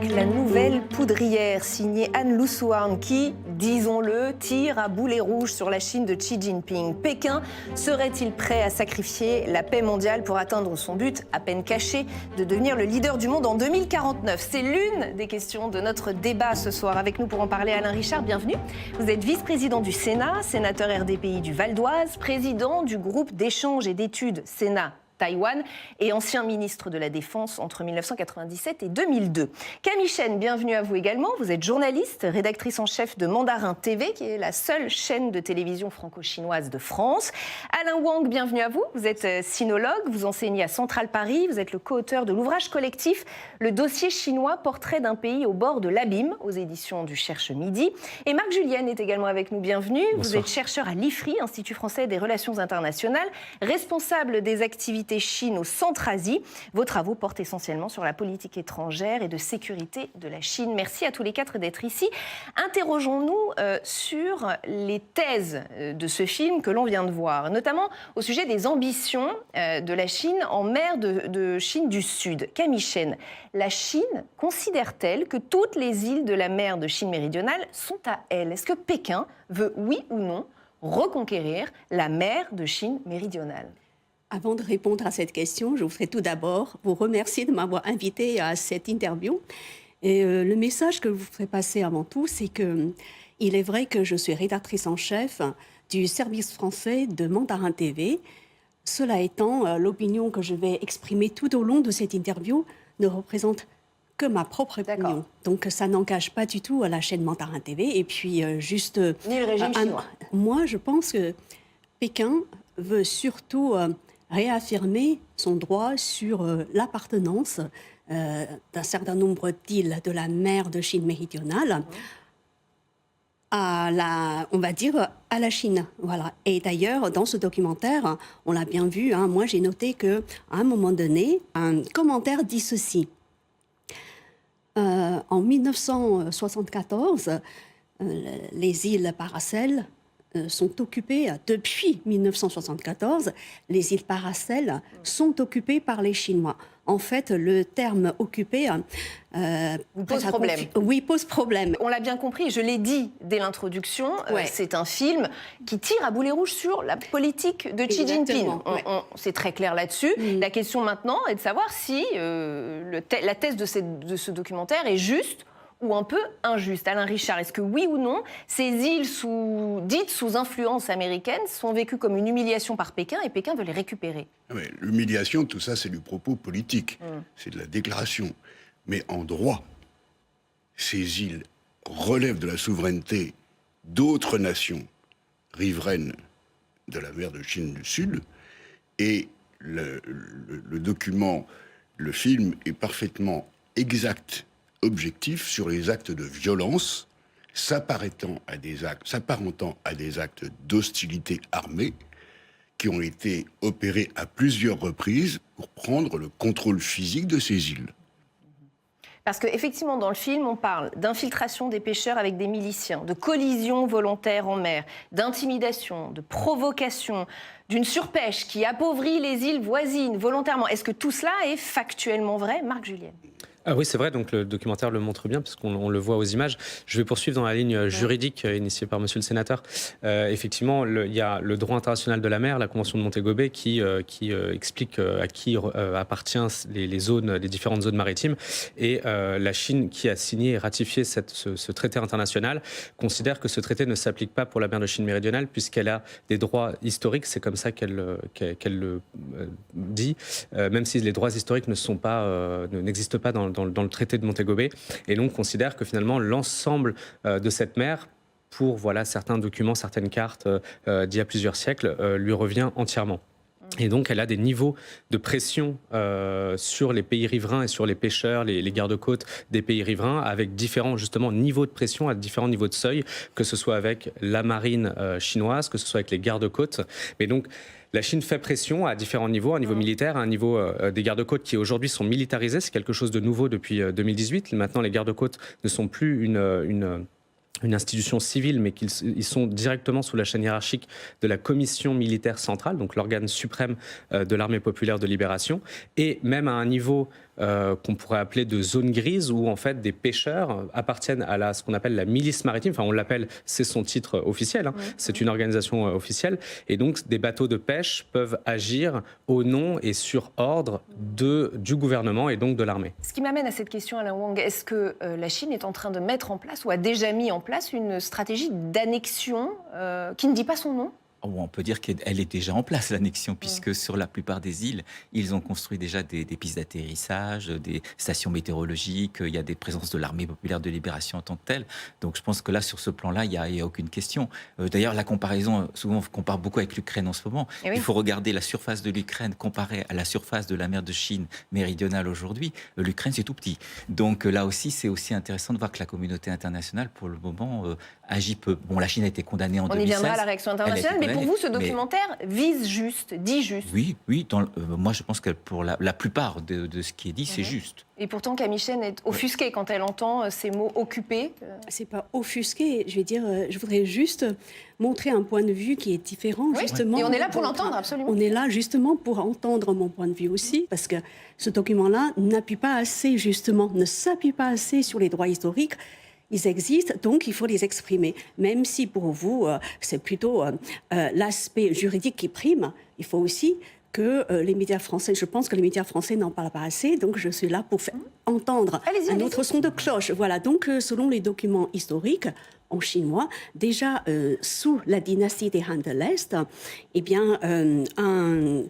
la nouvelle poudrière signée Anne Loussouarn qui, disons-le, tire à boulet rouge sur la Chine de Xi Jinping. Pékin serait-il prêt à sacrifier la paix mondiale pour atteindre son but, à peine caché, de devenir le leader du monde en 2049 ? C'est l'une des questions de notre débat ce soir. Avec nous pour en parler, Alain Richard, bienvenue. Vous êtes vice-président du Sénat, sénateur RDPI du Val d'Oise, président du groupe d'échange et d'études Sénat Taïwan et ancien ministre de la Défense entre 1997 et 2002. Camille Chen, bienvenue à vous également. Vous êtes journaliste, rédactrice en chef de Mandarin TV, qui est la seule chaîne de télévision franco-chinoise de France. Alain Wang, bienvenue à vous. Vous êtes sinologue, vous enseignez à Centrale Paris, vous êtes le co-auteur de l'ouvrage collectif Le dossier chinois, portrait d'un pays au bord de l'abîme, aux éditions du Cherche Midi. Et Marc Julienne est également avec nous, bienvenue. Bonsoir. Vous êtes chercheur à l'IFRI, Institut français des relations internationales, responsable des activités Chine au Centre-Asie. Vos travaux portent essentiellement sur la politique étrangère et de sécurité de la Chine. Merci à tous les quatre d'être ici. Interrogeons-nous sur les thèses de ce film que l'on vient de voir, notamment au sujet des ambitions de la Chine en mer de Chine du Sud. Camille Chen, la Chine considère-t-elle que toutes les îles de la mer de Chine méridionale sont à elle ? Est-ce que Pékin veut, oui ou non, reconquérir la mer de Chine méridionale ? Avant de répondre à cette question, je voudrais tout d'abord vous remercier de m'avoir invité à cette interview. Et le message que je voudrais passer avant tout, c'est qu'il est vrai que je suis rédactrice en chef du service français de Mandarin TV. Cela étant, l'opinion que je vais exprimer tout au long de cette interview ne représente que ma propre opinion. Donc ça n'engage pas du tout la chaîne Mandarin TV. Et puis juste... Ni le régime chinois. Moi, je pense que Pékin veut surtout... réaffirmer son droit sur l'appartenance d'un certain nombre d'îles de la mer de Chine méridionale à on va dire, à la Chine. Voilà. Et d'ailleurs, dans ce documentaire, on l'a bien vu, moi j'ai noté qu'à un moment donné, un commentaire dit ceci. En 1974, les îles Paracel sont occupées, depuis 1974, les îles Paracel sont occupées par les Chinois. En fait, le terme « occupé » pose problème. Oui, pose problème. On l'a bien compris, je l'ai dit dès l'introduction, c'est un film qui tire à boulet rouge sur la politique de Xi Jinping. C'est très clair là-dessus. La question maintenant est de savoir si la thèse de ce documentaire est juste ou un peu injuste. Alain Richard, est-ce que oui ou non, ces îles dites sous influence américaine sont vécues comme une humiliation par Pékin et Pékin veut les récupérer ? L'humiliation, tout ça, c'est du propos politique. C'est de la déclaration. Mais en droit, ces îles relèvent de la souveraineté d'autres nations riveraines de la mer de Chine du Sud. Et le document, le film est parfaitement exact, objectif sur les actes de violence s'apparentant à des actes d'hostilité armée qui ont été opérés à plusieurs reprises pour prendre le contrôle physique de ces îles. Parce qu'effectivement, dans le film, on parle d'infiltration des pêcheurs avec des miliciens, de collisions volontaires en mer, d'intimidation, de provocation, d'une surpêche qui appauvrit les îles voisines volontairement. Est-ce que tout cela est factuellement vrai, Marc Julienne ? Ah oui, c'est vrai, donc le documentaire le montre bien, puisqu'on le voit aux images. Je vais poursuivre dans la ligne juridique initiée par monsieur le sénateur. Effectivement, il y a le droit international de la mer, la Convention de Montego Bay, qui explique à qui appartient les différentes zones maritimes. Et la Chine, qui a signé et ratifié ce traité international, considère que ce traité ne s'applique pas pour la mer de Chine méridionale, puisqu'elle a des droits historiques, c'est comme ça qu'elle le dit, même si les droits historiques n'existent pas dans le traité de Montego Bay, et donc considère que finalement l'ensemble de cette mer, pour certains documents, certaines cartes d'il y a plusieurs siècles, lui revient entièrement. Et donc, elle a des niveaux de pression sur les pays riverains et sur les pêcheurs, les gardes-côtes des pays riverains, avec différents justement niveaux de pression à différents niveaux de seuil, que ce soit avec la marine chinoise, que ce soit avec les gardes-côtes. Mais donc, la Chine fait pression à différents niveaux, à un niveau militaire, à un niveau des gardes-côtes qui aujourd'hui sont militarisés. C'est quelque chose de nouveau depuis 2018. Maintenant, les gardes-côtes ne sont plus une institution civile, mais qu'ils sont directement sous la chaîne hiérarchique de la Commission militaire centrale, donc l'organe suprême de l'armée populaire de libération, et même à un niveau qu'on pourrait appeler de zones grises où en fait des pêcheurs appartiennent à ce qu'on appelle la milice maritime. Enfin, on l'appelle, c'est son titre officiel. Hein. C'est une organisation officielle. Et donc, des bateaux de pêche peuvent agir au nom et sur ordre du gouvernement et donc de l'armée. Ce qui m'amène à cette question, Alain Wang, est-ce que la Chine est en train de mettre en place ou a déjà mis en place une stratégie d'annexion qui ne dit pas son nom ? On peut dire qu'elle est déjà en place, l'annexion, puisque sur la plupart des îles, ils ont construit déjà des pistes d'atterrissage, des stations météorologiques, il y a des présences de l'armée populaire de libération en tant que telle. Donc je pense que là, sur ce plan-là, il n'y a aucune question. D'ailleurs, la comparaison, souvent on compare beaucoup avec l'Ukraine en ce moment. Oui. Il faut regarder la surface de l'Ukraine comparée à la surface de la mer de Chine méridionale aujourd'hui. L'Ukraine, c'est tout petit. Donc là aussi, c'est aussi intéressant de voir que la communauté internationale, pour le moment, agit peu. Bon, la Chine a été condamnée en 2016. On y viendra à la réaction internationale, mais pour vous, ce documentaire vise juste, dit juste. Oui. Moi, je pense que pour la plupart de ce qui est dit, c'est juste. Et pourtant, Camille Chen est offusquée quand elle entend ces mots occupés. C'est pas offusqué, je vais dire, je voudrais juste montrer un point de vue qui est différent, justement. Et on est là pour l'entendre, absolument. On est là justement pour entendre mon point de vue aussi, parce que ce document-là n'appuie pas assez, justement, ne s'appuie pas assez sur les droits historiques. Ils existent, donc il faut les exprimer. Même si pour vous, c'est plutôt l'aspect juridique qui prime, il faut aussi que les médias français, je pense que les médias français n'en parlent pas assez, donc je suis là pour faire entendre un autre son de cloche. Voilà, donc selon les documents historiques, en chinois, déjà sous la dynastie des Han de l'Est, eh bien, un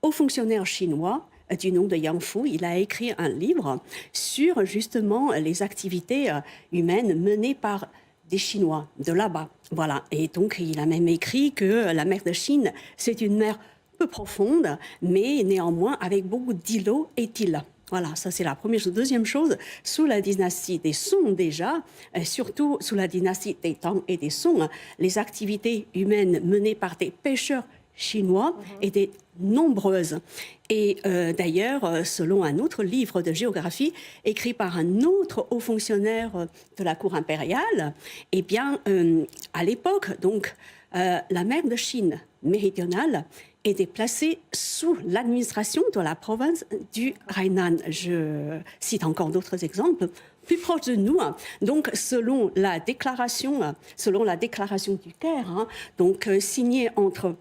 haut fonctionnaire chinois du nom de Yang Fu, il a écrit un livre sur justement les activités humaines menées par des Chinois de là-bas. Voilà. Et donc, il a même écrit que la mer de Chine, c'est une mer peu profonde, mais néanmoins avec beaucoup d'îlots et d'îles. Voilà, ça c'est la première chose. Deuxième chose, sous la dynastie des Song déjà, surtout sous la dynastie des Tang et des Song, les activités humaines menées par des pêcheurs chinois étaient nombreuses. Et d'ailleurs, selon un autre livre de géographie écrit par un autre haut fonctionnaire de la cour impériale, eh bien, à l'époque, donc, la mer de Chine méridionale était placée sous l'administration de la province du Hainan. Je cite encore d'autres exemples plus proches de nous. Donc, selon la déclaration du Caire, donc signée entre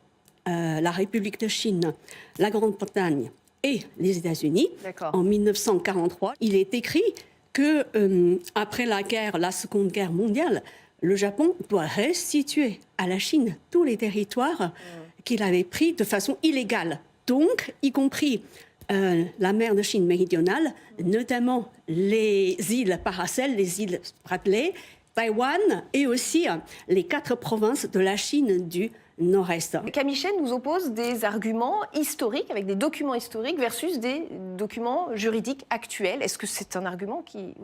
la République de Chine, la Grande-Bretagne et les États-Unis, en 1943, il est écrit que après la Seconde Guerre mondiale, le Japon doit restituer à la Chine tous les territoires qu'il avait pris de façon illégale. Donc, y compris la mer de Chine méridionale, notamment les îles Paracel, les îles Spratly, Taïwan et aussi les 4 provinces de la Chine du Nord-Est. Camille Chen nous oppose des arguments historiques, avec des documents historiques, versus des documents juridiques actuels. Est-ce que c'est un argument qui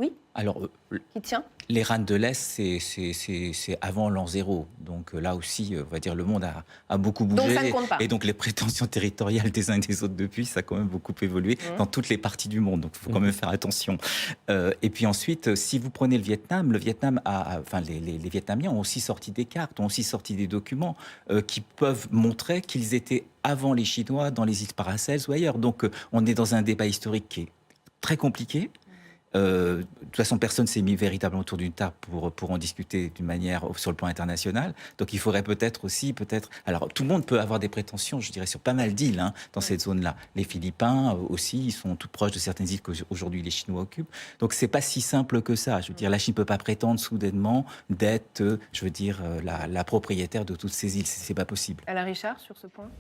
tient ? Les RAN de l'Est, c'est avant l'an 0. Donc là aussi, on va dire, le monde a beaucoup bougé. Donc ça ne compte pas. Et donc les prétentions territoriales des uns et des autres depuis, ça a quand même beaucoup évolué dans toutes les parties du monde. Donc il faut quand même faire attention. Et puis ensuite, si vous prenez le Vietnam les Vietnamiens ont aussi sorti des cartes, ont aussi sorti des documents qui peuvent montrer qu'ils étaient avant les Chinois dans les îles Paracels ou ailleurs. Donc on est dans un débat historique qui est très compliqué. De toute façon, personne ne s'est mis véritablement autour d'une table pour en discuter d'une manière sur le plan international. Donc il faudrait peut-être aussi... Alors tout le monde peut avoir des prétentions, je dirais, sur pas mal d'îles dans cette zone-là. Les Philippins aussi, ils sont tout proches de certaines îles qu'aujourd'hui les Chinois occupent. Donc c'est pas si simple que ça. Je veux dire, la Chine ne peut pas prétendre soudainement d'être, la propriétaire de toutes ces îles. C'est pas possible. Alain Richard, sur ce point ?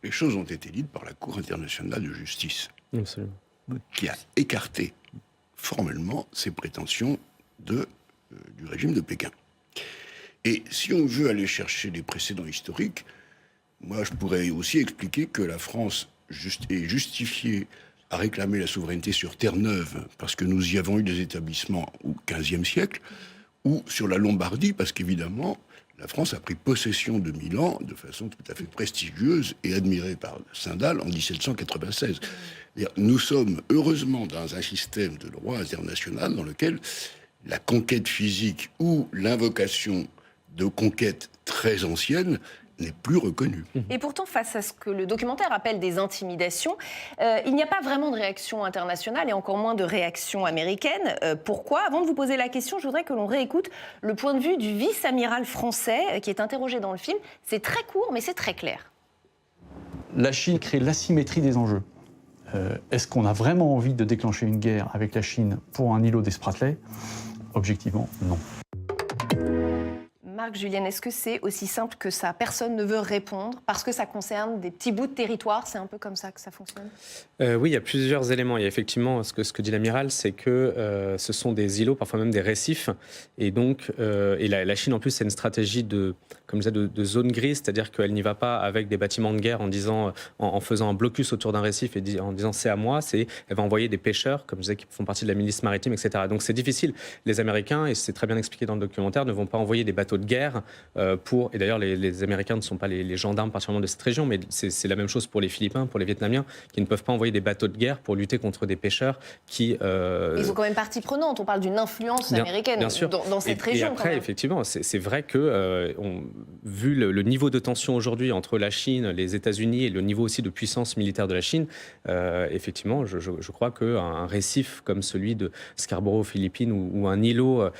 Les choses ont été dites par la Cour internationale de justice, Absolument. Qui a écarté formellement ces prétentions du régime de Pékin. Et si on veut aller chercher des précédents historiques, moi je pourrais aussi expliquer que la France est justifiée à réclamer la souveraineté sur Terre-Neuve, parce que nous y avons eu des établissements au XVe siècle, ou sur la Lombardie, parce qu'évidemment, la France a pris possession de Milan de façon tout à fait prestigieuse et admirée par Stendhal en 1796. Nous sommes heureusement dans un système de droit international dans lequel la conquête physique ou l'invocation de conquêtes très anciennes n'est plus reconnu. Et pourtant, face à ce que le documentaire appelle des intimidations, il n'y a pas vraiment de réaction internationale et encore moins de réaction américaine. Pourquoi ? Avant de vous poser la question, je voudrais que l'on réécoute le point de vue du vice-amiral français qui est interrogé dans le film. C'est très court, mais c'est très clair. La Chine crée l'asymétrie des enjeux. Est-ce qu'on a vraiment envie de déclencher une guerre avec la Chine pour un îlot des Spratleys ? Objectivement, non. Marc, Julienne, est-ce que c'est aussi simple que ça ? Personne ne veut répondre parce que ça concerne des petits bouts de territoire. C'est un peu comme ça que ça fonctionne ? Oui, il y a plusieurs éléments. Il y a effectivement ce que dit l'amiral, c'est que ce sont des îlots, parfois même des récifs. Et donc, la Chine, en plus, c'est une stratégie de zone grise, c'est-à-dire qu'elle n'y va pas avec des bâtiments de guerre en faisant un blocus autour d'un récif et en disant c'est à moi. Elle va envoyer des pêcheurs, comme je disais, qui font partie de la milice maritime, etc. Donc c'est difficile. Les Américains, et c'est très bien expliqué dans le documentaire, ne vont pas envoyer des bateaux de guerre et d'ailleurs les Américains ne sont pas les gendarmes particulièrement de cette région, mais c'est la même chose pour les Philippins, pour les Vietnamiens, qui ne peuvent pas envoyer des bateaux de guerre pour lutter contre des pêcheurs qui... Ils ont quand même partie prenante, on parle d'une influence américaine bien sûr. Dans cette région. Et après, effectivement, c'est vrai que, vu le niveau de tension aujourd'hui entre la Chine, les États-Unis et le niveau aussi de puissance militaire de la Chine, effectivement, je crois qu'un récif comme celui de Scarborough aux Philippines ou un îlot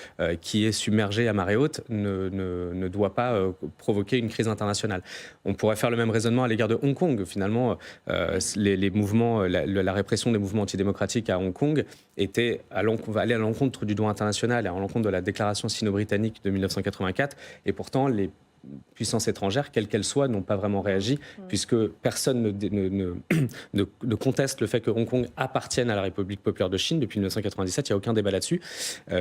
qui est submergé à marée haute ne doit pas provoquer une crise internationale. On pourrait faire le même raisonnement à l'égard de Hong Kong. Finalement, les mouvements, la répression des mouvements antidémocratiques à Hong Kong allait à l'encontre du droit international et à l'encontre de la déclaration sino-britannique de 1984. Et pourtant, les puissances étrangères, quelles qu'elles soient, n'ont pas vraiment réagi, puisque personne ne conteste le fait que Hong Kong appartienne à la République populaire de Chine depuis 1997, il n'y a aucun débat là-dessus.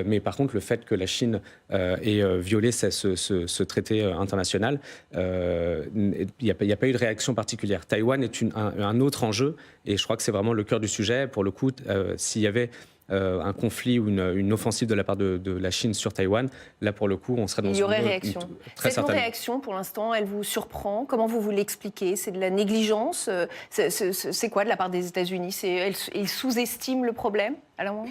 Mais par contre, le fait que la Chine ait violé ce traité international, il n'y a pas eu de réaction particulière. Taïwan est un autre enjeu, et je crois que c'est vraiment le cœur du sujet. Pour le coup, s'il y avait un conflit ou une offensive de la part de la Chine sur Taïwan, là pour le coup on serait dans il y aurait réaction. Cette certaine réaction pour l'instant elle vous surprend? Comment vous l'expliquez? C'est de la négligence? C'est quoi de la part des États-Unis? Ils sous-estiment le problème à la moment?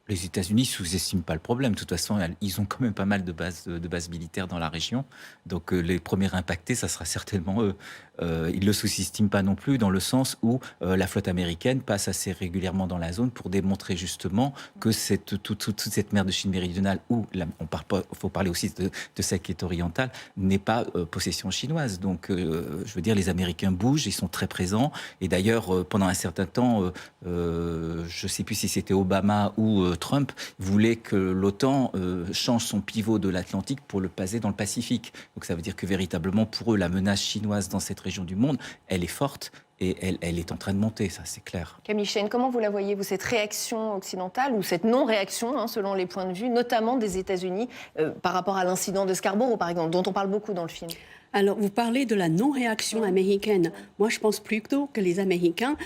Les États-Unis sous-estiment pas le problème. De toute façon, ils ont quand même pas mal de bases militaires dans la région. Donc les premiers impactés, ça sera certainement eux. Ils le sous-estiment pas non plus, dans le sens où la flotte américaine passe assez régulièrement dans la zone pour démontrer justement que toute cette mer de Chine méridionale, où faut parler aussi de celle qui est orientale, n'est pas possession chinoise. Donc je veux dire, les Américains bougent, ils sont très présents. Et d'ailleurs, pendant un certain temps, je sais plus si c'était Obama ou Trump voulait que l'OTAN change son pivot de l'Atlantique pour le passer dans le Pacifique. Donc ça veut dire que véritablement pour eux, la menace chinoise dans cette région du monde, elle est forte et elle est en train de monter, ça c'est clair. Camille Cheyne, comment vous la voyez, vous, cette réaction occidentale ou cette non-réaction, selon les points de vue, notamment des États-Unis, par rapport à l'incident de Scarborough, par exemple, dont on parle beaucoup dans le film? Alors, vous parlez de la non-réaction américaine. Moi, je pense plutôt que les Américains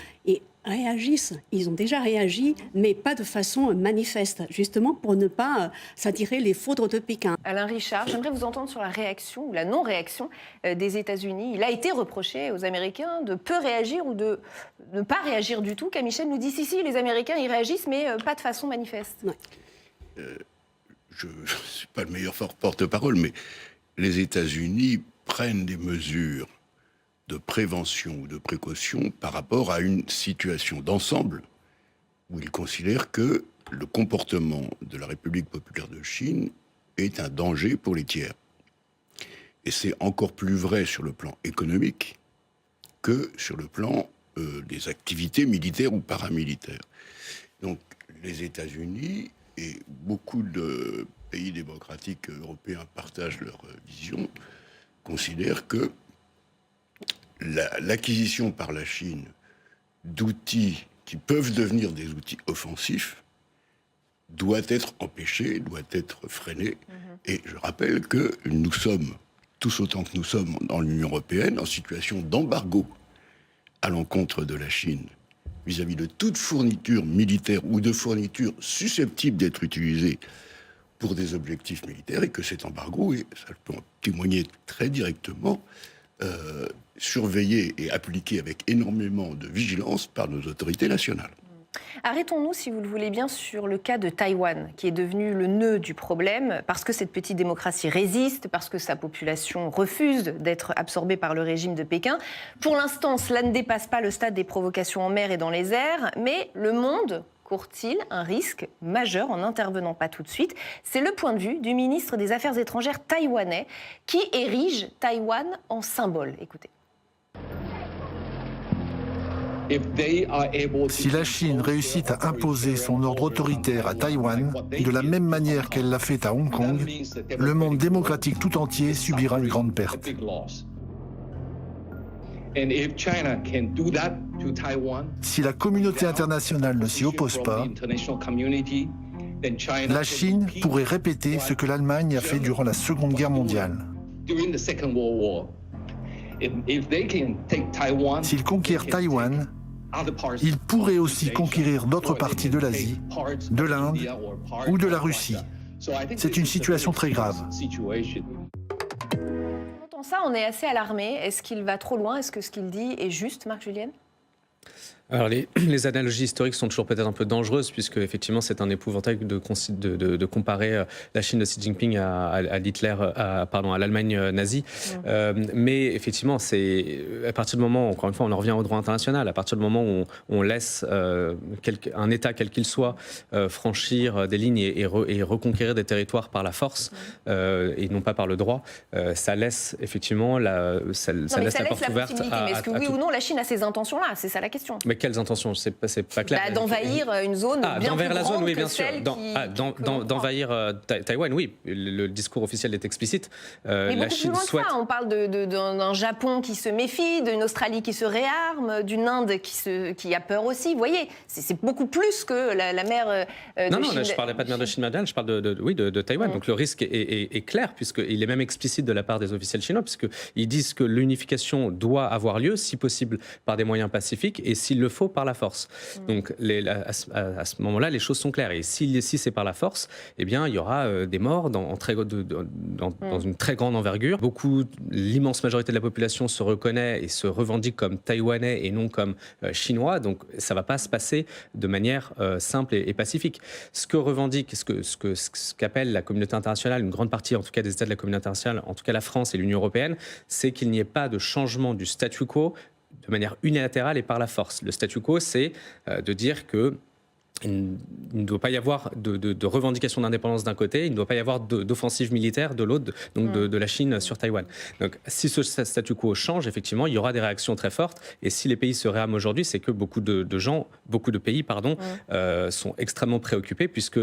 réagissent. Ils ont déjà réagi, mais pas de façon manifeste, justement pour ne pas s'attirer les foudres de Pékin. Alain Richard, j'aimerais vous entendre sur la réaction ou la non-réaction des États-Unis. Il a été reproché aux Américains de peu réagir ou de ne pas réagir du tout. Camille Cheyne nous dit si, les Américains, ils réagissent, mais pas de façon manifeste. Ouais. Je ne suis pas le meilleur porte-parole, mais les États-Unis prennent des mesures de prévention ou de précaution par rapport à une situation d'ensemble où ils considèrent que le comportement de la République populaire de Chine est un danger pour les tiers. Et c'est encore plus vrai sur le plan économique que sur le plan des activités militaires ou paramilitaires. Donc les États-Unis et beaucoup de pays démocratiques européens partagent leur vision, considèrent que l'acquisition par la Chine d'outils qui peuvent devenir des outils offensifs doit être empêchée, doit être freinée. Et je rappelle que nous sommes, tous autant que nous sommes dans l'Union européenne, en situation d'embargo à l'encontre de la Chine vis-à-vis de toute fourniture militaire ou de fourniture susceptible d'être utilisée pour des objectifs militaires, et que cet embargo, et ça peut en témoigner très directement, surveillé et appliqué avec énormément de vigilance par nos autorités nationales. Arrêtons-nous, si vous le voulez bien, sur le cas de Taïwan, qui est devenu le nœud du problème, parce que cette petite démocratie résiste, parce que sa population refuse d'être absorbée par le régime de Pékin. Pour l'instant, cela ne dépasse pas le stade des provocations en mer et dans les airs, mais le monde court-il un risque majeur en n'intervenant pas tout de suite? C'est le point de vue du ministre des Affaires étrangères taïwanais, qui érige Taïwan en symbole. Écoutez. Si la Chine réussit à imposer son ordre autoritaire à Taïwan, de la même manière qu'elle l'a fait à Hong Kong, le monde démocratique tout entier subira une grande perte. Si la communauté internationale ne s'y oppose pas, la Chine pourrait répéter ce que l'Allemagne a fait durant la Seconde Guerre mondiale. S'ils conquièrent Taïwan, ils pourraient aussi conquérir d'autres parties de l'Asie, de l'Inde ou de la Russie. C'est une situation très grave. Quand on entend ça, on est assez alarmé. Est-ce qu'il va trop loin? Est-ce que ce qu'il dit est juste, Marc Julienne? Alors les analogies historiques sont toujours peut-être un peu dangereuses, puisque effectivement c'est un épouvantail de comparer la Chine de Xi Jinping à l'Allemagne nazie. Mais effectivement, c'est à partir du moment, encore une fois, on en revient au droit international, à partir du moment où on laisse un État quel qu'il soit franchir des lignes et reconquérir des territoires par la force et non pas par le droit, ça laisse effectivement la porte ouverte à... Est-ce que oui ou non la Chine a ces intentions-là? C'est ça la question. Mais quelles intentions? C'est pas clair. D'envahir une zone bien plus grande zone, oui, que bien sûr. celle D'envahir Taïwan, oui. Le discours officiel est explicite. Mais la beaucoup Chine plus loin souhaite... que ça. On parle d'un Japon qui se méfie, d'une Australie qui se réarme, d'une Inde qui a peur aussi. Vous voyez, c'est beaucoup plus que la mer de Non, Chine. je ne parlais pas de mer de Chine méridionale, je parle de Taïwan. Donc le risque est clair, puisqu'il est même explicite de la part des officiels chinois, puisqu'ils disent que l'unification doit avoir lieu, si possible par des moyens pacifiques, et s'il le faut, par la force. Donc à ce moment-là, les choses sont claires. Et si c'est par la force, eh bien, il y aura des morts dans une très grande envergure. L'immense majorité de la population se reconnaît et se revendique comme taïwanais et non comme chinois. Donc ça ne va pas se passer de manière simple et pacifique. Ce que revendique, ce qu'appelle la communauté internationale, une grande partie en tout cas des États de la communauté internationale, en tout cas la France et l'Union européenne, c'est qu'il n'y ait pas de changement du statu quo de manière unilatérale et par la force. Le statu quo, c'est de dire que il ne doit pas y avoir de revendication d'indépendance d'un côté, il ne doit pas y avoir d'offensive militaire de l'autre, donc de la Chine sur Taïwan. Donc si ce statu quo change, effectivement, il y aura des réactions très fortes. Et si les pays se réarment aujourd'hui, c'est que beaucoup de pays sont extrêmement préoccupés, puisque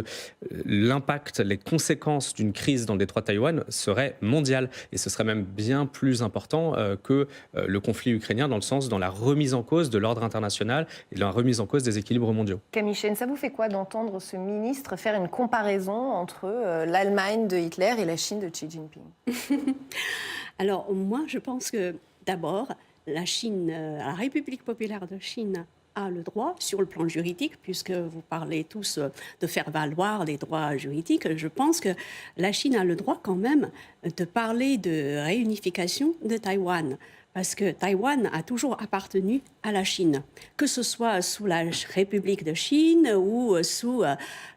l'impact, les conséquences d'une crise dans le détroit de Taïwan seraient mondiales. Et ce serait même bien plus important que le conflit ukrainien, dans la remise en cause de l'ordre international et de la remise en cause des équilibres mondiaux. Camille Chen, ça vous fait quoi d'entendre ce ministre faire une comparaison entre l'Allemagne de Hitler et la Chine de Xi Jinping? Alors, moi, je pense que, d'abord, la République populaire de Chine a le droit, sur le plan juridique, puisque vous parlez tous de faire valoir les droits juridiques, je pense que la Chine a le droit quand même de parler de réunification de Taïwan. Parce que Taïwan a toujours appartenu à la Chine, que ce soit sous la République de Chine ou sous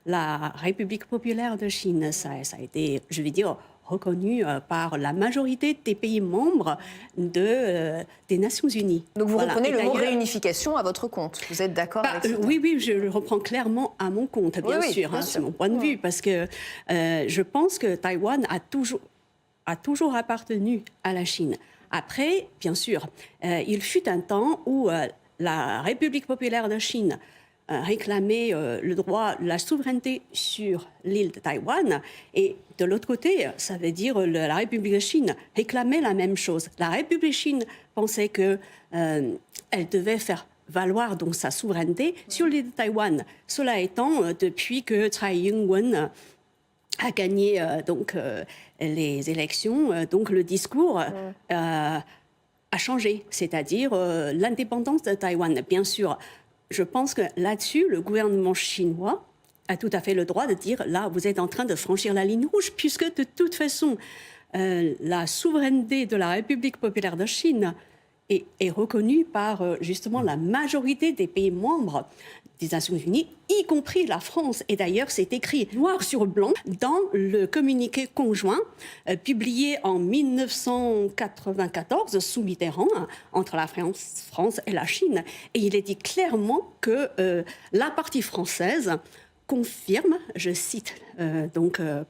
la République populaire de Chine. Ça a été, je vais dire, reconnu par la majorité des pays membres des Nations Unies. Donc vous reprenez le mot réunification à votre compte. Vous êtes d'accord avec ça? Oui, je le reprends clairement à mon compte, bien sûr. C'est mon point de vue, parce que je pense que Taïwan a toujours appartenu à la Chine. Après, bien sûr, il fut un temps où la République populaire de Chine réclamait le droit, la souveraineté sur l'île de Taïwan. Et de l'autre côté, ça veut dire la République de Chine réclamait la même chose. La République de Chine pensait qu'elle devait faire valoir donc sa souveraineté sur l'île de Taïwan. Cela étant, depuis que Tsai Ing-wen a gagné les élections, donc le discours a changé, c'est-à-dire l'indépendance de Taïwan. Bien sûr, je pense que là-dessus, le gouvernement chinois a tout à fait le droit de dire là, vous êtes en train de franchir la ligne rouge, puisque de toute façon, la souveraineté de la République populaire de Chine est reconnue par justement la majorité des pays membres des Nations Unies, y compris la France. Et d'ailleurs, c'est écrit noir sur blanc dans le communiqué conjoint publié en 1994 sous Mitterrand entre la France et la Chine. Et il est dit clairement que la partie française confirme, je cite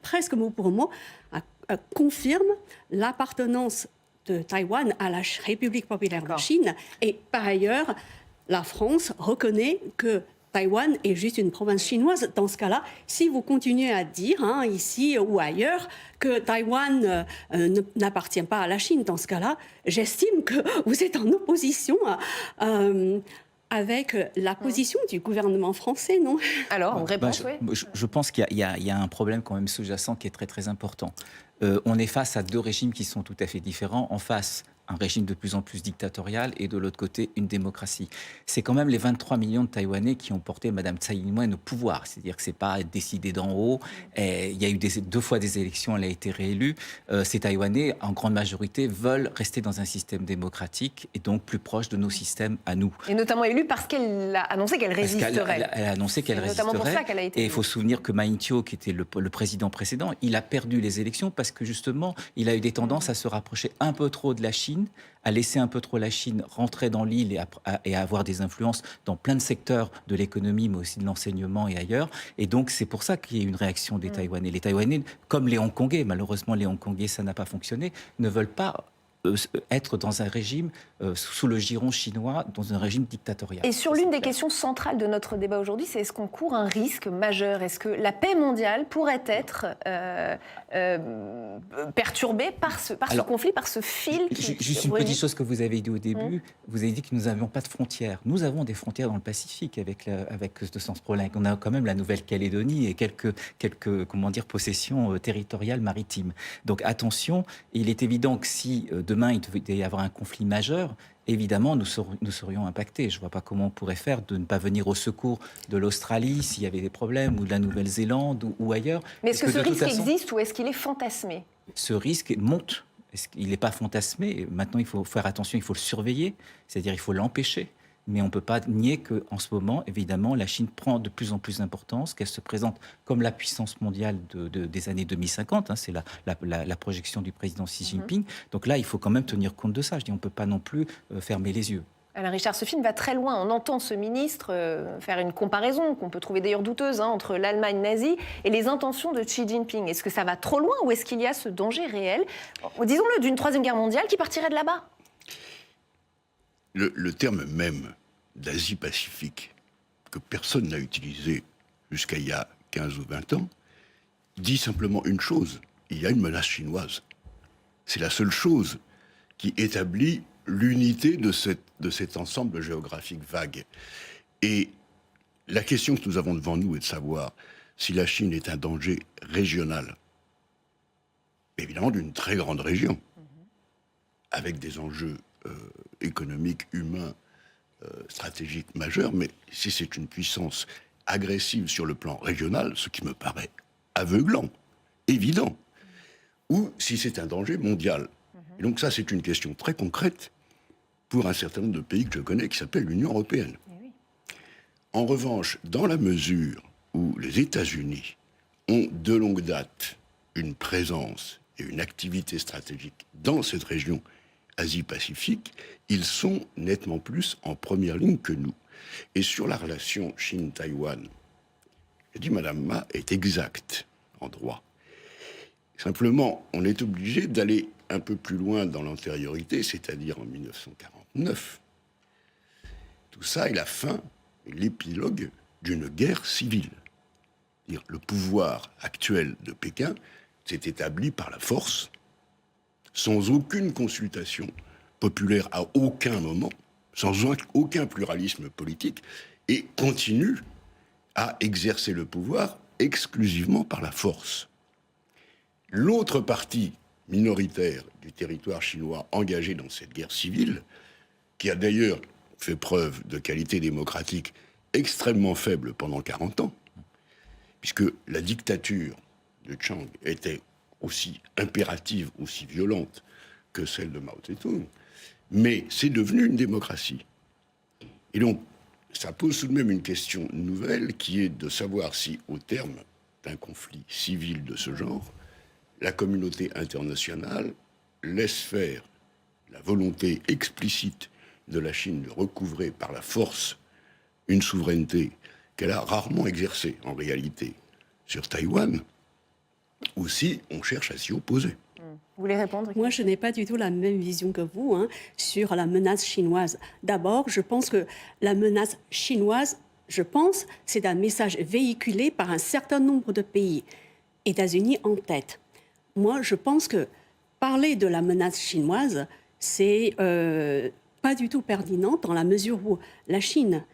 presque mot pour mot, confirme l'appartenance de Taïwan à la République populaire de Chine. Et par ailleurs, la France reconnaît que Taïwan est juste une province chinoise. Dans ce cas-là, si vous continuez à dire, ici ou ailleurs, que Taïwan n'appartient pas à la Chine, dans ce cas-là, j'estime que vous êtes en opposition avec la position du gouvernement français, non? Alors, on répond, je pense qu'il y a un problème quand même sous-jacent qui est très très important. On est face à deux régimes qui sont tout à fait différents. En face, un régime de plus en plus dictatorial et de l'autre côté, une démocratie. C'est quand même les 23 millions de Taïwanais qui ont porté Mme Tsai Ing-wen au pouvoir. C'est-à-dire que ce n'est pas décidé d'en haut. Il y a eu 2 fois des élections, elle a été réélue. Ces Taïwanais, en grande majorité, veulent rester dans un système démocratique et donc plus proche de nos systèmes à nous. Et notamment élue parce qu'elle a annoncé qu'elle résisterait. Elle a annoncé qu'elle résisterait. C'est notamment pour ça qu'elle a été élue. Et il faut se souvenir que Ma Ying-jeou, qui était le président précédent, il a perdu les élections parce que justement, il a eu des tendances à se rapprocher un peu trop de la Chine, à laisser un peu trop la Chine rentrer dans l'île et à avoir des influences dans plein de secteurs de l'économie, mais aussi de l'enseignement et ailleurs. Et donc, c'est pour ça qu'il y a une réaction des Taïwanais. Les Taïwanais, comme les Hongkongais, malheureusement, les Hongkongais, ça n'a pas fonctionné, ne veulent pas être dans un régime sous le giron chinois, dans un régime dictatorial. Et sur l'une des questions centrales de notre débat aujourd'hui, c'est est-ce qu'on court un risque majeur? Est-ce que la paix mondiale pourrait être perturbée par ce conflit, par ce fil qui Juste une petite chose que vous avez dit au début, vous avez dit que nous n'avions pas de frontières. Nous avons des frontières dans le Pacifique avec ce problème. On a quand même la Nouvelle-Calédonie et quelques possessions territoriales maritimes. Donc attention, il est évident que si demain il devait y avoir un conflit majeur, évidemment, nous serions impactés. Je ne vois pas comment on pourrait faire de ne pas venir au secours de l'Australie s'il y avait des problèmes, ou de la Nouvelle-Zélande, ou ailleurs. Mais est-ce que ce risque existe ou est-ce qu'il est fantasmé? Ce risque monte. Il n'est pas fantasmé. Maintenant, il faut faire attention, il faut le surveiller, c'est-à-dire il faut l'empêcher. Mais on ne peut pas nier qu'en ce moment, évidemment, la Chine prend de plus en plus d'importance, qu'elle se présente comme la puissance mondiale des années 2050. C'est la projection du président Xi Jinping. Donc là, il faut quand même tenir compte de ça. Je dis, on ne peut pas non plus fermer les yeux. Alain Richard, ce film va très loin. On entend ce ministre faire une comparaison, qu'on peut trouver d'ailleurs douteuse, entre l'Allemagne nazie et les intentions de Xi Jinping. Est-ce que ça va trop loin ou est-ce qu'il y a ce danger réel, disons-le, d'une troisième guerre mondiale qui partirait de là-bas? Le terme même d'Asie-Pacifique, que personne n'a utilisé jusqu'à il y a 15 ou 20 ans, dit simplement une chose: il y a une menace chinoise. C'est la seule chose qui établit l'unité de cet ensemble géographique vague. Et la question que nous avons devant nous est de savoir si la Chine est un danger régional, évidemment d'une très grande région, avec des enjeux économiques, humains, stratégiques majeurs, mais si c'est une puissance agressive sur le plan régional, ce qui me paraît aveuglant, évident, ou si c'est un danger mondial. Et donc ça, c'est une question très concrète pour un certain nombre de pays que je connais, qui s'appelle l'Union européenne. En revanche, dans la mesure où les États-Unis ont de longue date une présence et une activité stratégique dans cette région Asie-Pacifique, ils sont nettement plus en première ligne que nous. Et sur la relation Chine-Taïwan, j'ai dit Madame Ma est exacte en droit. Simplement, on est obligé d'aller un peu plus loin dans l'antériorité, c'est-à-dire en 1949. Tout ça est la fin, l'épilogue d'une guerre civile. Le pouvoir actuel de Pékin s'est établi par la force, sans aucune consultation populaire à aucun moment, sans aucun pluralisme politique, et continue à exercer le pouvoir exclusivement par la force. L'autre partie minoritaire du territoire chinois engagée dans cette guerre civile, qui a d'ailleurs fait preuve de qualité démocratique extrêmement faible pendant 40 ans, puisque la dictature de Chiang était aussi impérative, aussi violente que celle de Mao Tse-tung, mais c'est devenu une démocratie. Et donc, ça pose tout de même une question nouvelle qui est de savoir si, au terme d'un conflit civil de ce genre, la communauté internationale laisse faire la volonté explicite de la Chine de recouvrer par la force une souveraineté qu'elle a rarement exercée en réalité sur Taïwan, ou si on cherche à s'y opposer. Vous voulez répondre? Moi, je n'ai pas du tout la même vision que vous sur la menace chinoise. D'abord, je pense que la menace chinoise, c'est un message véhiculé par un certain nombre de pays, États-Unis en tête. Moi, je pense que parler de la menace chinoise, c'est pas du tout pertinent dans la mesure où la Chine,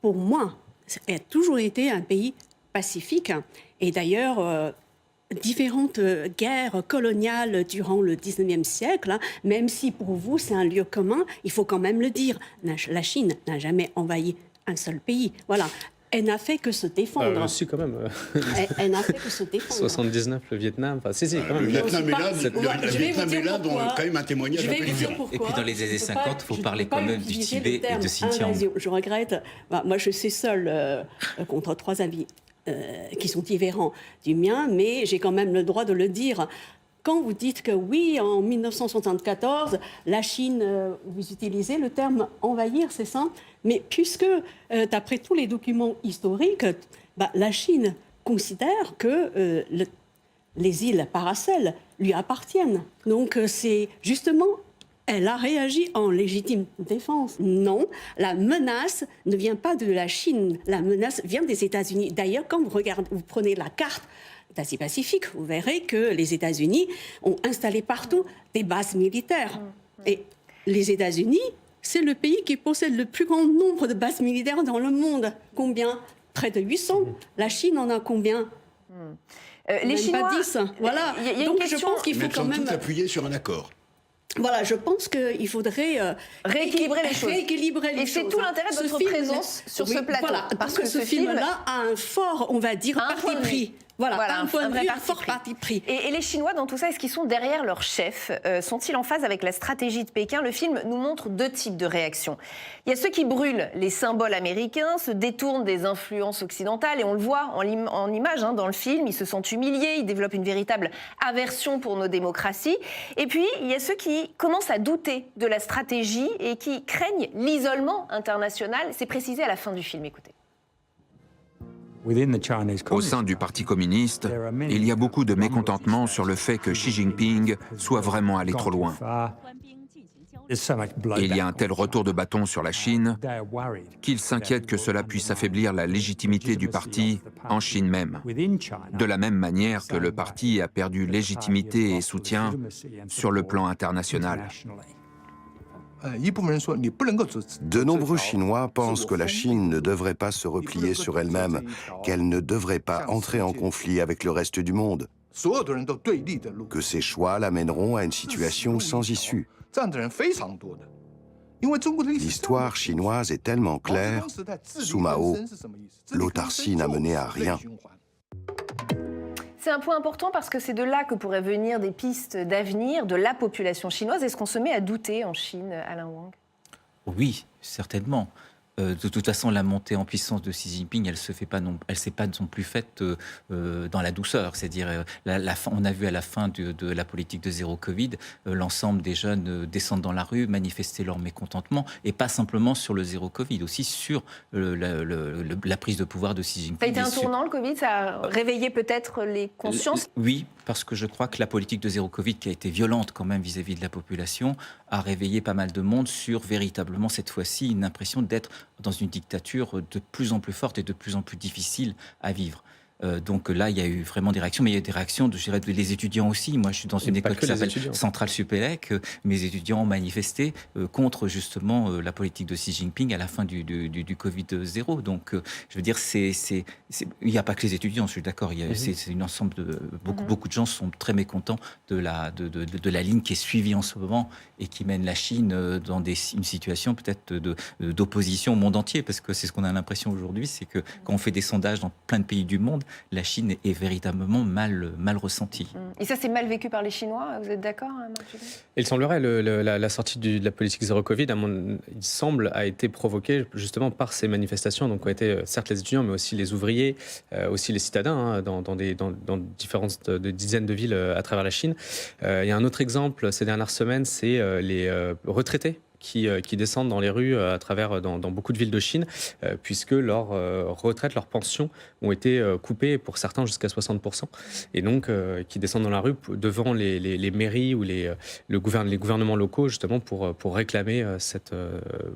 pour moi, a toujours été un pays pacifique. Et d'ailleurs, différentes guerres coloniales durant le 19e siècle, même si pour vous c'est un lieu commun, il faut quand même le dire, la Chine n'a jamais envahi un seul pays. Voilà. Elle n'a fait que se défendre. Si, quand même. Elle n'a fait que se défendre. 79, le Vietnam. Enfin, si, quand même. Le Vietnam et l'Inde, Je vais vous dire ont quand même un témoignage Je vais un peu vous dire différent. pourquoi. Et puis dans les années 50, il faut parler quand même du Tibet et de Xinjiang. Je regrette. Moi, je suis seule contre 3 avis qui sont différents du mien, mais j'ai quand même le droit de le dire. Quand vous dites que oui, en 1974, la Chine, vous utilisez le terme envahir, c'est ça? Mais puisque, d'après tous les documents historiques, la Chine considère que les îles Paracel lui appartiennent. Donc c'est justement, elle a réagi en légitime défense. Non, la menace ne vient pas de la Chine, la menace vient des États-Unis. D'ailleurs, quand vous prenez la carte d'Asie-Pacifique, vous verrez que les États-Unis ont installé partout des bases militaires. Et les États-Unis, c'est le pays qui possède le plus grand nombre de bases militaires dans le monde. Combien? Près de 800. La Chine en a combien? Les Chinois, pas 10. Voilà. Il y a une Donc question, je pense qu'il Mais faut elles quand sont même... toutes appuyées sur un accord. Voilà, je pense qu'il faudrait rééquilibrer les choses. Et c'est tout l'intérêt de votre présence sur ce plateau. Voilà, parce que ce film film-là a un fort, on va dire, parti pris. Voilà, un point de vrai vue, parti fort pris. parti pris. Et les Chinois, dans tout ça, est-ce qu'ils sont derrière leur chef? Sont-ils en phase avec la stratégie de Pékin? Le film nous montre 2 types de réactions. Il y a ceux qui brûlent les symboles américains, se détournent des influences occidentales, et on le voit en image dans le film, ils se sentent humiliés, ils développent une véritable aversion pour nos démocraties. Et puis, il y a ceux qui commencent à douter de la stratégie et qui craignent l'isolement international. C'est précisé à la fin du film, écoutez. Au sein du Parti communiste, il y a beaucoup de mécontentement sur le fait que Xi Jinping soit vraiment allé trop loin. Il y a un tel retour de bâton sur la Chine qu'ils s'inquiètent que cela puisse affaiblir la légitimité du parti en Chine même, de la même manière que le parti a perdu légitimité et soutien sur le plan international. De nombreux Chinois pensent que la Chine ne devrait pas se replier sur elle-même, qu'elle ne devrait pas entrer en conflit avec le reste du monde, que ses choix l'amèneront à une situation sans issue. L'histoire chinoise est tellement claire, sous Mao, l'autarcie n'a mené à rien. C'est un point important parce que c'est de là que pourraient venir des pistes d'avenir de la population chinoise. Est-ce qu'on se met à douter en Chine, Alain Wang? Oui, certainement. De toute façon, la montée en puissance de Xi Jinping, elle s'est pas non plus faite dans la douceur. C'est-à-dire, on a vu à la fin de la politique de zéro Covid, l'ensemble des jeunes descendre dans la rue, manifester leur mécontentement, et pas simplement sur le zéro Covid, aussi sur la prise de pouvoir de Xi Jinping. Ça a été un tournant, le Covid? Ça a réveillé peut-être les consciences? Oui, parce que je crois que la politique de zéro Covid, qui a été violente quand même vis-à-vis de la population, a réveillé pas mal de monde sur véritablement cette fois-ci une impression d'être dans une dictature de plus en plus forte et de plus en plus difficile à vivre. Donc là, il y a eu vraiment des réactions, mais il y a eu des réactions, je dirais, des étudiants aussi. Moi, je suis dans une école qui s'appelle Centrale Supélec. Mes étudiants ont manifesté contre justement la politique de Xi Jinping à la fin du Covid-0. Donc, je veux dire, il n'y a pas que les étudiants, je suis d'accord. C'est une ensemble de beaucoup de gens sont très mécontents de la ligne qui est suivie en ce moment et qui mène la Chine dans une situation peut-être d'opposition au monde entier, parce que c'est ce qu'on a l'impression aujourd'hui, c'est que quand on fait des sondages dans plein de pays du monde, la Chine est véritablement mal ressentie. Et ça, c'est mal vécu par les Chinois, vous êtes d'accord, Marc July ? Il semblerait la sortie de la politique zéro Covid, il semble, a été provoquée justement par ces manifestations, donc ont été certes les étudiants, mais aussi les ouvriers, aussi les citadins, dans différentes dizaines de villes à travers la Chine. Il y a un autre exemple ces dernières semaines, c'est les retraités qui descendent dans les rues à travers dans beaucoup de villes de Chine, puisque leurs retraites, leurs pensions ont été coupées pour certains jusqu'à 60%, et donc qui descendent dans la rue devant les mairies ou les gouvernements locaux justement pour réclamer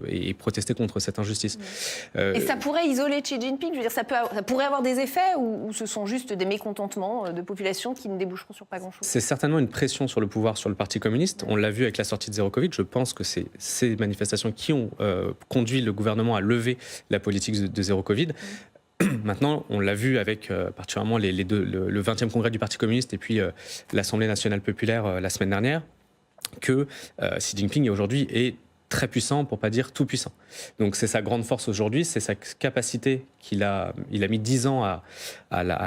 et protester contre cette injustice. Et ça pourrait isoler Xi Jinping, je veux dire, ça pourrait avoir des effets ou ce sont juste des mécontentements de populations qui ne déboucheront sur pas grand-chose ? C'est certainement une pression sur le pouvoir, sur le Parti communiste. On l'a vu avec la sortie de zéro Covid. Je pense que c'est ces manifestations qui ont conduit le gouvernement à lever la politique de zéro Covid. Maintenant, on l'a vu avec particulièrement le 20e congrès du Parti communiste et puis l'Assemblée nationale populaire la semaine dernière, que Xi Jinping aujourd'hui est très puissant, pour pas dire tout puissant. Donc c'est sa grande force aujourd'hui, c'est sa capacité il a mis 10 ans à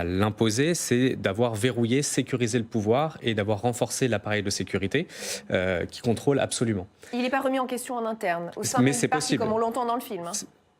l'imposer, c'est d'avoir verrouillé, sécurisé le pouvoir et d'avoir renforcé l'appareil de sécurité qui contrôle absolument. Il n'est pas remis en question en interne, au sein du parti, possible, comme on l'entend dans le film.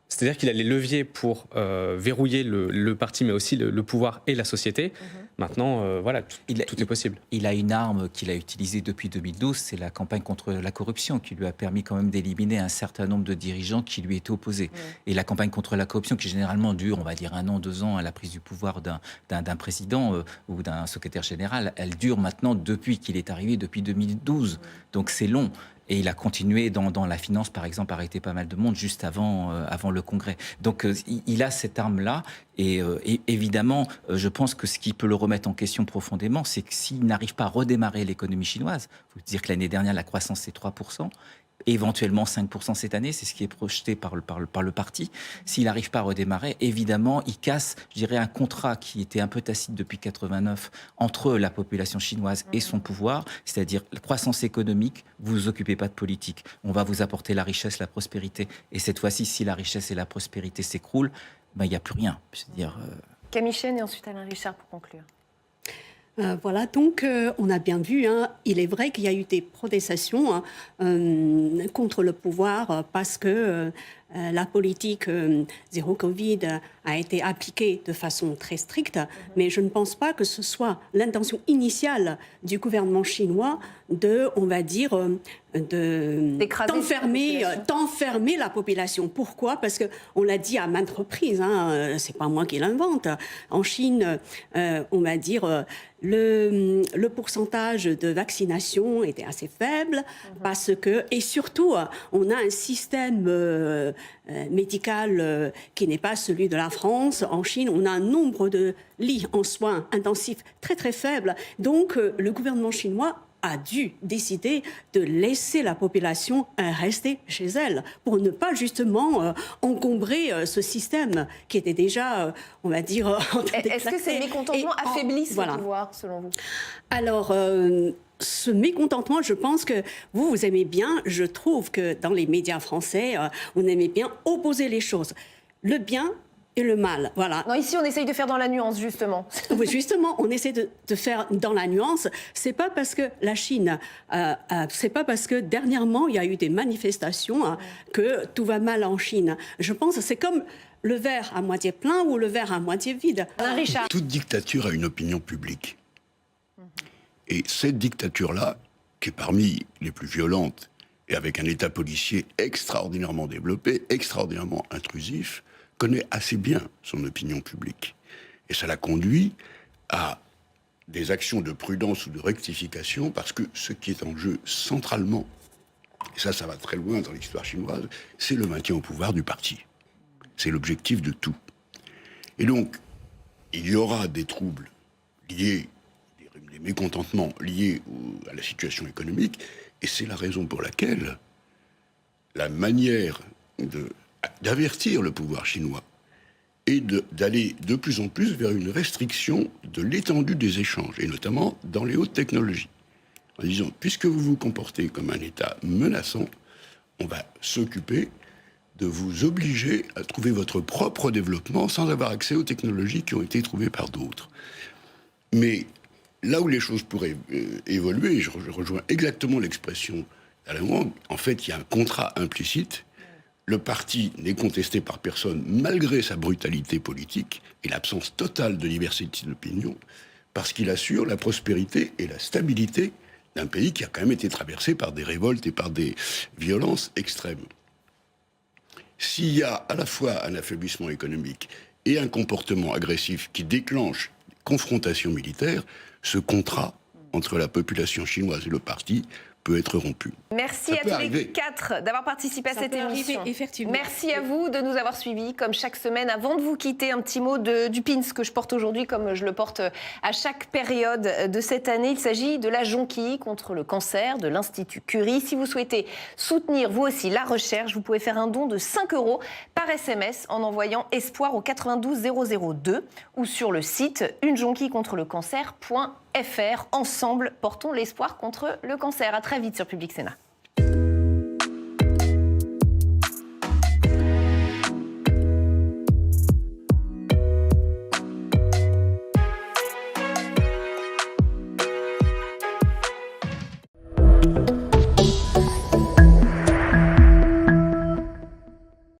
C'est-à-dire qu'il a les leviers pour verrouiller le parti, mais aussi le pouvoir et la société. Maintenant, voilà, tout est possible. Il a une arme qu'il a utilisée depuis 2012, c'est la campagne contre la corruption, qui lui a permis quand même d'éliminer un certain nombre de dirigeants qui lui étaient opposés. Et la campagne contre la corruption, qui généralement dure, on va dire, 1 an, 2 ans à la prise du pouvoir d'un président ou d'un secrétaire général, elle dure maintenant depuis qu'il est arrivé, depuis 2012. Donc c'est long. Et il a continué dans la finance, par exemple, à arrêter pas mal de monde juste avant le Congrès. Donc il a cette arme-là. Et évidemment, je pense que ce qui peut le remettre en question profondément, c'est que s'il n'arrive pas à redémarrer l'économie chinoise, il faut dire que l'année dernière, la croissance, c'est 3%. Éventuellement 5% cette année, c'est ce qui est projeté par le parti. S'il n'arrive pas à redémarrer, évidemment, il casse, je dirais, un contrat qui était un peu tacite depuis 89 entre la population chinoise et son pouvoir, c'est-à-dire la croissance économique, vous vous occupez pas de politique. On va vous apporter la richesse, la prospérité. Et cette fois-ci, si la richesse et la prospérité s'écroulent, ben, il n'y a plus rien. Camille Chen et ensuite Alain Richard pour conclure. Voilà, donc on a bien vu, il est vrai qu'il y a eu des protestations contre le pouvoir parce que la politique zéro Covid a été appliquée de façon très stricte, mais je ne pense pas que ce soit l'intention initiale du gouvernement chinois d'enfermer la population. Pourquoi ? Parce qu'on l'a dit à maintes reprises, c'est pas moi qui l'invente. En Chine, on va dire, le pourcentage de vaccination était assez faible parce que, et surtout, on a un système médical qui n'est pas celui de la France. En Chine, on a un nombre de lits en soins intensifs très très faible. Donc, le gouvernement chinois a dû décider de laisser la population rester chez elle pour ne pas justement encombrer ce système qui était déjà, on va dire, en train Est-ce que ces mécontentements affaiblissent le pouvoir, selon vous ? Alors, ce mécontentement, je pense que vous aimez bien, je trouve que dans les médias français, on aimait bien opposer les choses. Le bien et le mal, voilà. Non, ici, on essaye de faire dans la nuance, justement. Oui, justement, on essaie de faire dans la nuance. C'est pas parce que la Chine, c'est pas parce que dernièrement, il y a eu des manifestations que tout va mal en Chine. Je pense que c'est comme le verre à moitié plein ou le verre à moitié vide. Richard. Toute dictature a une opinion publique. Et cette dictature-là, qui est parmi les plus violentes, et avec un État policier extraordinairement développé, extraordinairement intrusif, connaît assez bien son opinion publique. Et ça l'a conduit à des actions de prudence ou de rectification, parce que ce qui est en jeu centralement, et ça va très loin dans l'histoire chinoise, c'est le maintien au pouvoir du parti. C'est l'objectif de tout. Et donc, il y aura des troubles liés, des mécontentements liés à la situation économique, et c'est la raison pour laquelle la manière d'avertir le pouvoir chinois et d'aller de plus en plus vers une restriction de l'étendue des échanges, et notamment dans les hautes technologies. En disant, puisque vous vous comportez comme un État menaçant, on va s'occuper de vous obliger à trouver votre propre développement sans avoir accès aux technologies qui ont été trouvées par d'autres. Mais là où les choses pourraient évoluer, je rejoins exactement l'expression d'Alain Wang, en fait, il y a un contrat implicite. Le parti n'est contesté par personne, malgré sa brutalité politique et l'absence totale de diversité d'opinion, parce qu'il assure la prospérité et la stabilité d'un pays qui a quand même été traversé par des révoltes et par des violences extrêmes. S'il y a à la fois un affaiblissement économique et un comportement agressif qui déclenche des confrontations militaires, ce contrat entre la population chinoise et le parti peut être rompu. Merci à tous les 4 d'avoir participé à cette émission. Effectivement. Merci à vous de nous avoir suivis, comme chaque semaine. Avant de vous quitter, un petit mot du pins que je porte aujourd'hui, comme je le porte à chaque période de cette année. Il s'agit de la jonquille contre le cancer de l'Institut Curie. Si vous souhaitez soutenir, vous aussi, la recherche, vous pouvez faire un don de 5 € par SMS en envoyant espoir au 92 002 ou sur le site unejonquillecontreLecancer.fr. Ensemble, portons l'espoir contre le cancer. À très vite sur Public Sénat.